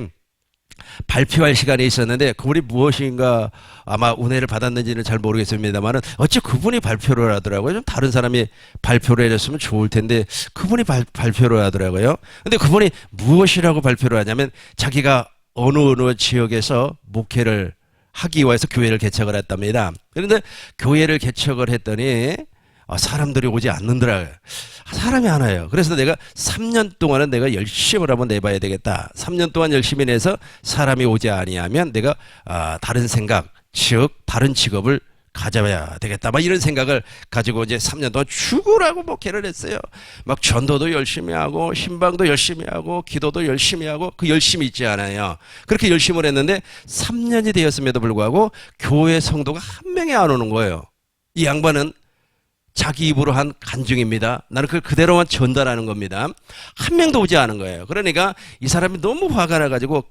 발표할 시간이 있었는데 그분이 무엇인가 아마 은혜를 받았는지는 잘 모르겠습니다만 어찌 그분이 발표를 하더라고요. 좀 다른 사람이 발표를 해줬으면 좋을 텐데 그분이 발표를 하더라고요. 근데 그분이 무엇이라고 발표를 하냐면 자기가 어느 지역에서 목회를 하기 위해서 교회를 개척을 했답니다. 그런데 교회를 개척을 했더니 사람들이 오지 않는더라. 사람이 안 와요. 그래서 내가 3년 동안은 내가 열심히 한번 내봐야 되겠다. 3년 동안 열심히 내서 사람이 오지 아니하면 내가 다른 생각, 즉 다른 직업을 가져야 되겠다. 막 이런 생각을 가지고 이제 3년 동안 죽으라고 목회를 했어요. 막 전도도 열심히 하고 신방도 열심히 하고 기도도 열심히 하고 그 열심히 있지 않아요. 그렇게 열심을 했는데 3년이 되었음에도 불구하고 교회 성도가 한 명이 안 오는 거예요. 이 양반은 자기 입으로 한 간증입니다. 나는 그걸 그대로만 전달하는 겁니다. 한 명도 오지 않은 거예요. 그러니까 이 사람이 너무 화가 나가지고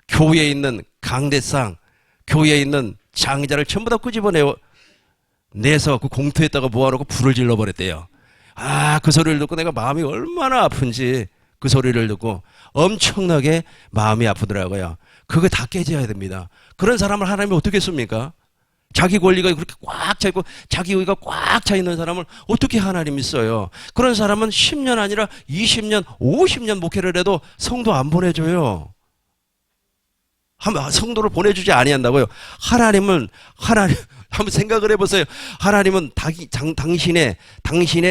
교회에 있는 강대상, 교회에 있는 장자를 전부 다 내서 그 공터에다가 모아놓고 불을 질러버렸대요. 그 소리를 듣고 내가 마음이 얼마나 아픈지 그 소리를 듣고 엄청나게 마음이 아프더라고요. 그거 다 깨져야 됩니다. 그런 사람을 하나님이 어떻게 씁니까? 자기 권리가 그렇게 꽉 차 있고 자기 의가 꽉 차 있는 사람을 어떻게 하나님이 써요? 그런 사람은 10년 아니라 20년, 50년 목회를 해도 성도 안 보내줘요. 성도를 보내주지 아니한다고요. 하나님 한번 생각을 해보세요. 하나님은 당신의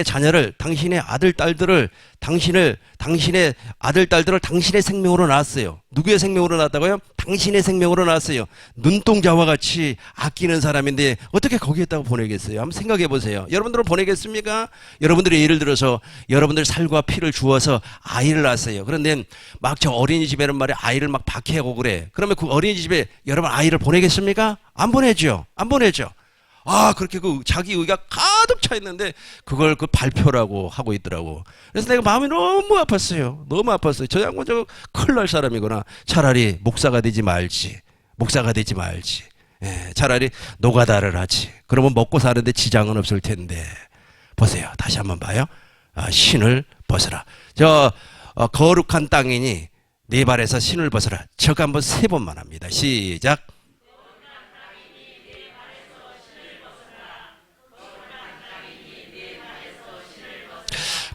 자녀를, 당신의 아들 딸들을, 당신의 아들 딸들을 당신의 생명으로 낳았어요. 누구의 생명으로 낳았다고요? 당신의 생명으로 낳았어요. 눈동자와 같이 아끼는 사람인데 어떻게 거기에다가 보내겠어요? 한번 생각해 보세요. 여러분들은 보내겠습니까? 여러분들이 예를 들어서 여러분들 살과 피를 주어서 아이를 낳았어요. 그런데 막 저 어린이집에는 말이야 아이를 막 박해하고 그래. 그러면 그 어린이집에 여러분 아이를 보내겠습니까? 안 보내죠. 안 보내죠. 그렇게 자기 의가 가득 차 있는데 그걸 발표라고 하고 있더라고. 그래서 내가 마음이 너무 아팠어요. 너무 아팠어요. 저 양반 저거 큰일 날 사람이구나. 차라리 목사가 되지 말지. 차라리 노가다를 하지. 그러면 먹고 사는데 지장은 없을 텐데. 보세요. 다시 한번 봐요. 신을 벗어라. 거룩한 땅이니 네 발에서 신을 벗어라. 저거 한번 3번만 합니다. 시작.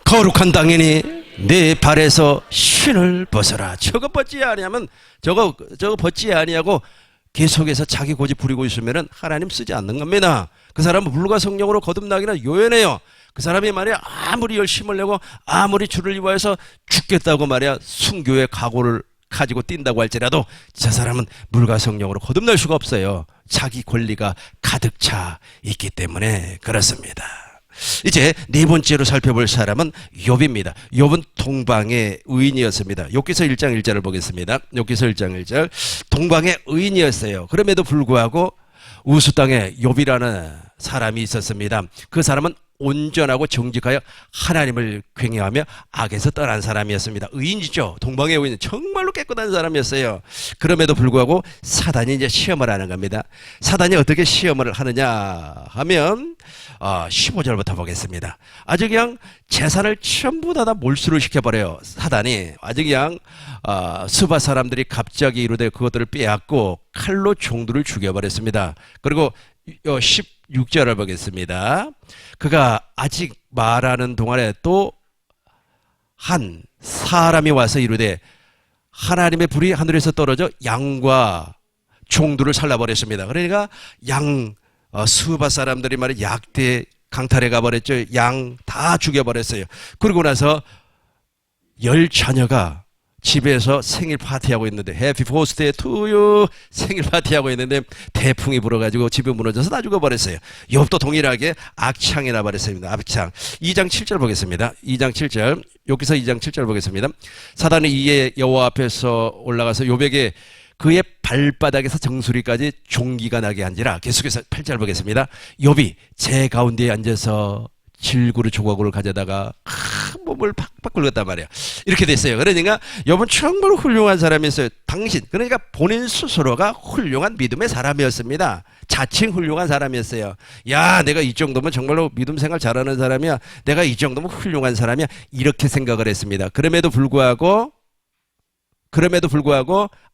거룩한 땅이니 내 발에서 신을 벗어라. 저거 벗지 아니하면 저거 벗지 아니하고 계속해서 자기 고집 부리고 있으면은 하나님 쓰지 않는 겁니다. 그 사람은 물과 성령으로 거듭나기는 요연해요. 그 사람이 말이야 아무리 열심을 내고 아무리 주를 위하여서 죽겠다고 말이야 순교의 각오를 가지고 뛴다고 할지라도 저 사람은 물과 성령으로 거듭날 수가 없어요. 자기 권리가 가득 차 있기 때문에 그렇습니다. 이제 네 번째로 살펴볼 사람은 욥입니다. 욥은 동방의 의인이었습니다. 욥기서 1장 1절을 보겠습니다. 욥기서 1장 1절. 동방의 의인이었어요. 그럼에도 불구하고 우스 땅에 욥이라는 사람이 있었습니다. 그 사람은 온전하고 정직하여 하나님을 경외하며 악에서 떠난 사람이었습니다. 의인이죠. 동방의 의인, 정말로 깨끗한 사람이었어요. 그럼에도 불구하고 사단이 이제 시험을 하는 겁니다. 사단이 어떻게 시험을 하느냐 하면 15절부터 보겠습니다. 아주 그냥 재산을 전부 다 몰수를 시켜버려요. 사단이 아주 그냥 스바 사람들이 갑자기 이르되 그것들을 빼앗고 칼로 종들을 죽여버렸습니다. 그리고 16절을 보겠습니다. 그가 아직 말하는 동안에 또 한 사람이 와서 이르되 하나님의 불이 하늘에서 떨어져 양과 종들을 살라버렸습니다. 그러니까 수바 사람들이 말이야 약대 강탈해 가버렸죠. 양 다 죽여버렸어요. 그러고 나서 열 자녀가 집에서 생일 파티하고 있는데 해피 포스데이 투유 생일 파티하고 있는데 태풍이 불어가지고 집이 무너져서 다 죽어버렸어요. 욥도 동일하게 악창이 나버렸습니다. 악창. 2장 7절 보겠습니다. 2장 7절. 여기서 2장 7절 보겠습니다. 사단이 이에 여호와 앞에서 올라가서 욥에게 그의 발바닥에서 정수리까지 종기가 나게 한지라. 계속해서 8절 보겠습니다. 욥이 제 가운데에 앉아서 질구를 조각을 가져다가 몸을 팍팍 긁었단 말이에요. 이렇게 됐어요. 그러니까 욥은 정말 훌륭한 사람이었어요. 당신, 그러니까 본인 스스로가 훌륭한 믿음의 사람이었습니다. 자칭 훌륭한 사람이었어요. 야, 내가 이 정도면 정말로 믿음 생활 잘하는 사람이야. 내가 이 정도면 훌륭한 사람이야. 이렇게 생각을 했습니다. 그럼에도 불구하고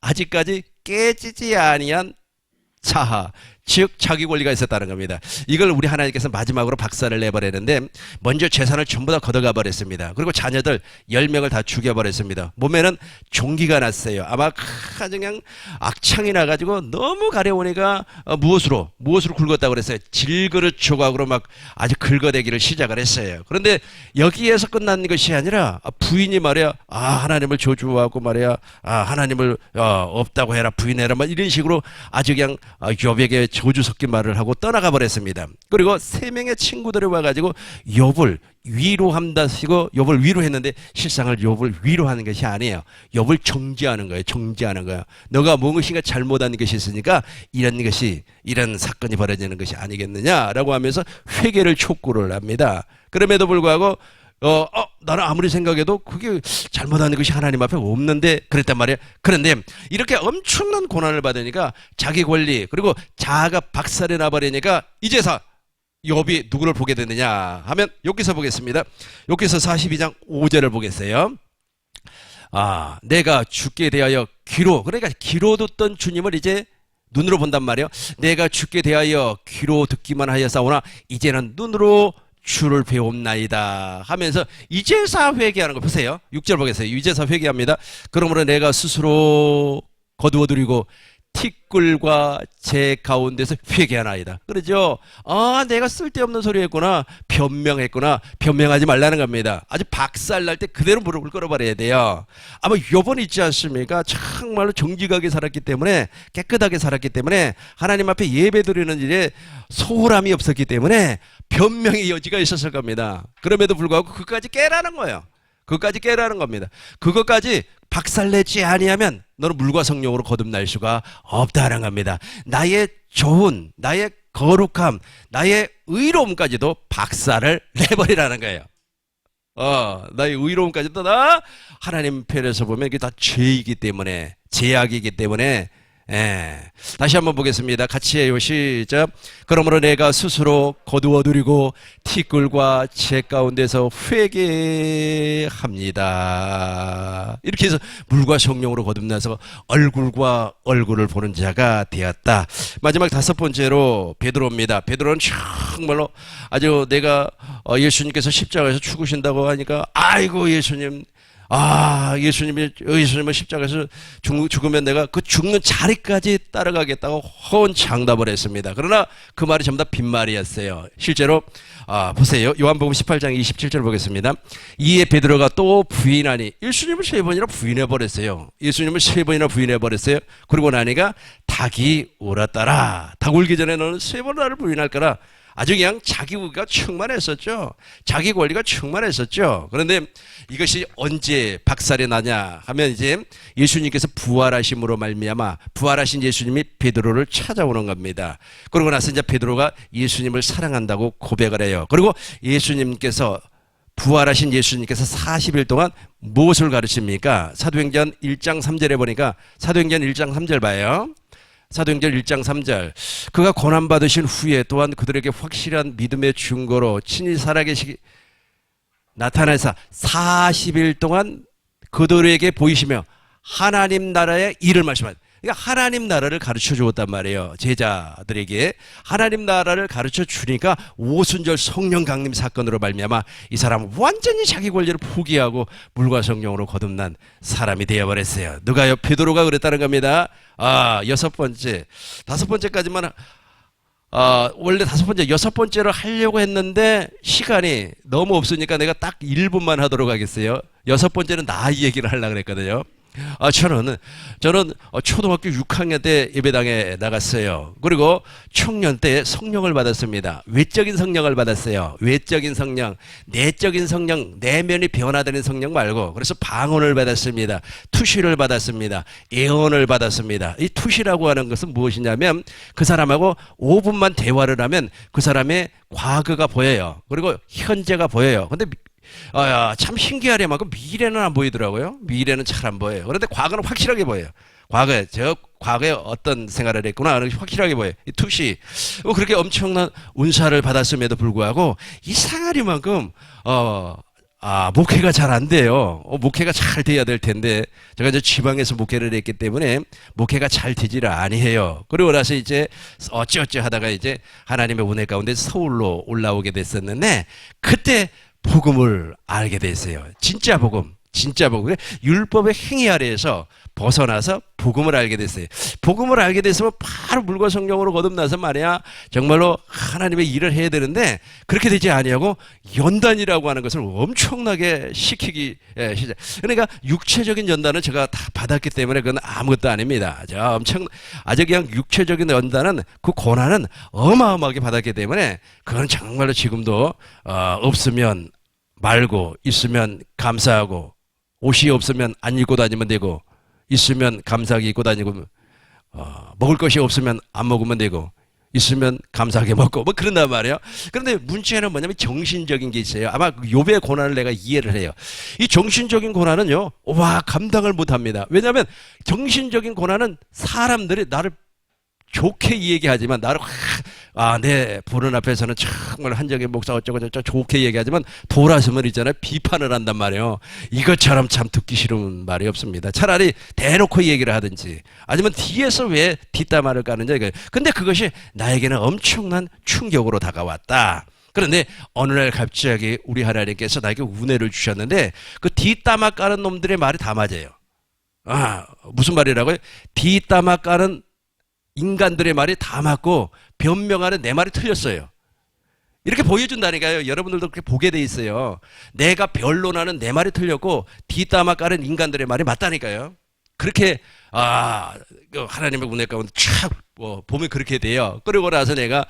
아직까지 깨지지 아니한 자하, 즉 자기 권리가 있었다는 겁니다. 이걸 우리 하나님께서 마지막으로 박살을 내버리는데 먼저 재산을 전부 다 걷어가 버렸습니다. 그리고 자녀들 10명을 다 죽여버렸습니다. 몸에는 종기가 났어요. 아마 아주 그냥 악창이 나가지고 너무 가려우니까 무엇으로 긁었다고 그랬어요. 질그릇 조각으로 막 아주 긁어대기를 시작을 했어요. 그런데 여기에서 끝난 것이 아니라 부인이 말이야, 하나님을 저주하고 말이야, 하나님을 없다고 해라, 부인해라, 막 이런 식으로 아주 그냥 욥에게 저주 섞인 말을 하고 떠나가 버렸습니다. 그리고 3명의 친구들이 와가지고 욥을 위로한다시고 욥을 위로했는데 실상을 욥을 위로하는 것이 아니에요. 욥을 정죄하는 거예요. 너가 무엇인가 잘못한 것이 있으니까 이런 사건이 벌어지는 것이 아니겠느냐라고 하면서 회개를 촉구를 합니다. 그럼에도 불구하고 나는 아무리 생각해도 그게 잘못하는 것이 하나님 앞에 없는데 그랬단 말이에요. 그런데 이렇게 엄청난 고난을 받으니까 자기 권리 그리고 자아가 박살이 나버리니까 이제서 욥이 누구를 보게 되느냐 하면 여기서 보겠습니다. 여기서 42장 5절을 보겠어요. 내가 죽게 대하여 그러니까 귀로 듣던 주님을 이제 눈으로 본단 말이에요. 내가 죽게 대하여 귀로 듣기만 하였사오나 이제는 눈으로 주를 배웁나이다 하면서 이제사 회개하는 거 보세요. 6절 보겠어요. 이제사 회개합니다. 그러므로 내가 스스로 거두어드리고 티끌과 제 가운데서 회개하나이다. 그러죠. 내가 쓸데없는 소리 했구나. 변명하지 말라는 겁니다. 아주 박살날 때 그대로 무릎을 꿇어버려야 돼요. 아마 욥은 있지 않습니까? 정말로 정직하게 살았기 때문에, 깨끗하게 살았기 때문에, 하나님 앞에 예배드리는 일에 소홀함이 없었기 때문에 변명의 여지가 있었을 겁니다. 그럼에도 불구하고 그것까지 깨라는 거예요. 그것까지 깨라는 겁니다. 그것까지 박살내지 아니하면 너는 물과 성령으로 거듭날 수가 없다는 겁니다. 나의 좋은, 나의 거룩함, 나의 의로움까지도 박살을 내버리라는 거예요. 나의 의로움까지도 다 하나님 편에서 보면 이게 다 죄이기 때문에, 제약이기 때문에. 다시 한번 보겠습니다. 같이 해요. 시작. 그러므로 내가 스스로 거두어드리고 티끌과 제 가운데서 회개합니다. 이렇게 해서 물과 성령으로 거듭나서 얼굴과 얼굴을 보는 자가 되었다. 마지막 5번째로 베드로입니다. 베드로는 정말로 아주 내가 예수님께서 십자가에서 죽으신다고 하니까 아이고 예수님은 십자가에서 죽으면 내가 그 죽는 자리까지 따라가겠다고 헌장담을 했습니다. 그러나 그 말이 전부 다 빈말이었어요. 실제로 보세요. 요한복음 18장 27절 보겠습니다. 이에 베드로가 또 부인하니 예수님을 3번이나 부인해버렸어요. 그러고 나니까 닭이 울었더라. 닭 울기 전에 너는 3번 나를 부인할 거라. 아주 그냥 자기 우위가 충만했었죠. 자기 권리가 충만했었죠. 그런데 이것이 언제 박살이 나냐 하면 이제 예수님께서 부활하심으로 말미암아 부활하신 예수님이 베드로를 찾아오는 겁니다. 그러고 나서 이제 베드로가 예수님을 사랑한다고 고백을 해요. 그리고 부활하신 예수님께서 40일 동안 무엇을 가르칩니까? 사도행전 1장 3절에 보니까 사도행전 1장 3절 봐요. 사도행전 1장 3절 그가 고난받으신 후에 또한 그들에게 확실한 믿음의 증거로 친히 살아계시기 나타나서 40일 동안 그들에게 보이시며 하나님 나라의 일을 말씀하셨다. 그러니까 하나님 나라를 가르쳐 주었단 말이에요. 제자들에게 하나님 나라를 가르쳐 주니까 오순절 성령 강림 사건으로 말미암아 이 사람은 완전히 자기 권리를 포기하고 물과 성령으로 거듭난 사람이 되어버렸어요. 누가요? 베드로가 그랬다는 겁니다. 6번째, 5번째까지만 원래 5번째, 6번째를 하려고 했는데 시간이 너무 없으니까 내가 딱 1분만 하도록 하겠어요. 6번째는 나이 얘기를 하려고 그랬거든요. 저는 초등학교 6학년 때 예배당에 나갔어요. 그리고 청년 때 성령을 받았습니다. 외적인 성령을 받았어요. 외적인 성령, 내적인 성령, 내면이 변화되는 성령 말고. 그래서 방언을 받았습니다. 투시를 받았습니다. 예언을 받았습니다. 이 투시라고 하는 것은 무엇이냐면 그 사람하고 5분만 대화를 하면 그 사람의 과거가 보여요. 그리고 현재가 보여요. 근데 참 신기하려만큼 미래는 안 보이더라고요. 미래는 잘 안 보여요. 그런데 과거는 확실하게 보여요. 과거에 어떤 생활을 했구나 하는 것이 확실하게 보여요. 이 투시. 그렇게 엄청난 은사를 받았음에도 불구하고 이상하리만큼 목회가 잘 안 돼요. 목회가 잘 돼야 될 텐데 제가 이제 지방에서 목회를 했기 때문에 목회가 잘 되지를 아니해요. 그리고 나서 이제 어찌어찌 하다가 이제 하나님의 은혜 가운데 서울로 올라오게 됐었는데 그때 복음을 알게 됐어요. 진짜 복음. 율법의 행위 아래에서 벗어나서 복음을 알게 됐어요. 복음을 알게 됐으면 바로 물과 성령으로 거듭나서 말이야 정말로 하나님의 일을 해야 되는데 그렇게 되지 아니하고 연단이라고 하는 것을 엄청나게 시키기 시작. 그러니까 육체적인 연단은 제가 다 받았기 때문에 그건 아무것도 아닙니다. 아주 그냥 육체적인 연단은 그 고난은 어마어마하게 받았기 때문에 그건 정말로 지금도 없으면 말고 있으면 감사하고 옷이 없으면 안 입고 다니면 되고 있으면 감사하게 입고 다니고 먹을 것이 없으면 안 먹으면 되고 있으면 감사하게 먹고 뭐 그런단 말이에요. 그런데 문제는 뭐냐면 정신적인 게 있어요. 아마 욥의 고난을 내가 이해를 해요. 이 정신적인 고난은요, 감당을 못합니다. 왜냐하면 정신적인 고난은 사람들이 나를 좋게 얘기하지만 나를 내 보는 앞에서는 정말 한정의 목사 어쩌고저쩌고 좋게 얘기하지만 돌아서면 있잖아요 비판을 한단 말이에요. 이것처럼 참 듣기 싫은 말이 없습니다. 차라리 대놓고 얘기를 하든지 아니면 뒤에서 왜 뒷담화를 까는지 이거예요. 근데 그것이 나에게는 엄청난 충격으로 다가왔다. 그런데 어느 날 갑자기 우리 하나님께서 나에게 은혜를 주셨는데 그 뒷담화 까는 놈들의 말이 다 맞아요. 무슨 말이라고요? 뒷담화 까는 인간들의 말이 다 맞고 변명하는 내 말이 틀렸어요. 이렇게 보여준다니까요. 여러분들도 그렇게 보게 돼 있어요. 내가 변론하는 내 말이 틀렸고 뒷담화 까는 인간들의 말이 맞다니까요. 그렇게 하나님의 은혜 가운데 촥 보면 그렇게 돼요. 그러고 나서 내가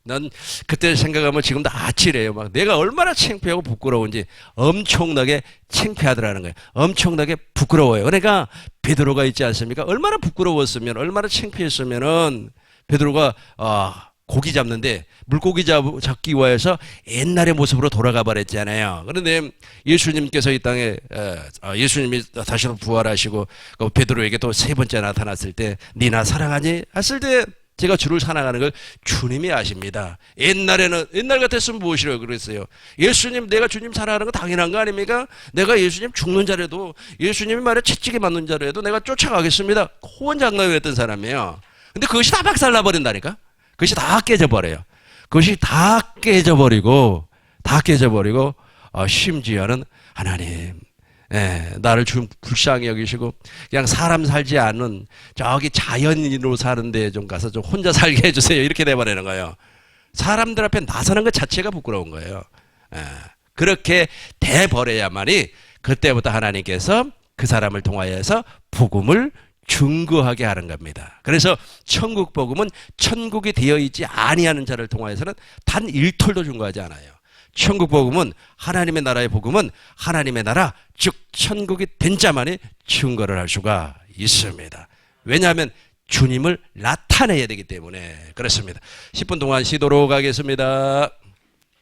난 그때 생각하면 지금도 아찔해요. 막 내가 얼마나 창피하고 부끄러운지 엄청나게 창피하더라는 거예요. 엄청나게 부끄러워요. 그러니까 베드로가 있지 않습니까? 얼마나 부끄러웠으면 얼마나 창피했으면은 베드로가 고기 잡는데 물고기 잡기 위해서 옛날의 모습으로 돌아가 버렸잖아요. 그런데 예수님께서 이 땅에 예수님이 다시 부활하시고 베드로에게 또 세 번째 나타났을 때 네 나 사랑하니? 했을 때 제가 주를 사랑하는 걸 주님이 아십니다. 옛날 같았으면 무엇이라고 그랬어요? 예수님, 내가 주님 사랑하는 거 당연한 거 아닙니까? 내가 예수님 죽는 자라도, 예수님이 말에 채찍에 맞는 자라도 내가 쫓아가겠습니다. 호언장담을 했던 사람이에요. 근데 그것이 다 박살나버린다니까? 그것이 다 깨져버려요. 그것이 다 깨져버리고, 심지어는 하나님, 나를 좀 불쌍히 여기시고 그냥 사람 살지 않은 저기 자연인으로 사는데 좀 가서 좀 혼자 살게 해주세요. 이렇게 돼버리는 거예요. 사람들 앞에 나서는 것 자체가 부끄러운 거예요. 그렇게 돼버려야만이 그때부터 하나님께서 그 사람을 통하여서 복음을 증거하게 하는 겁니다. 그래서 천국 복음은 천국이 되어 있지 아니하는 자를 통하여서는 단 1톨도 증거하지 않아요. 천국 복음은 하나님의 나라의 복음은 하나님의 나라 즉 천국이 된 자만이 증거를 할 수가 있습니다. 왜냐하면 주님을 나타내야 되기 때문에 그렇습니다. 10분 동안 쉬도록 하겠습니다.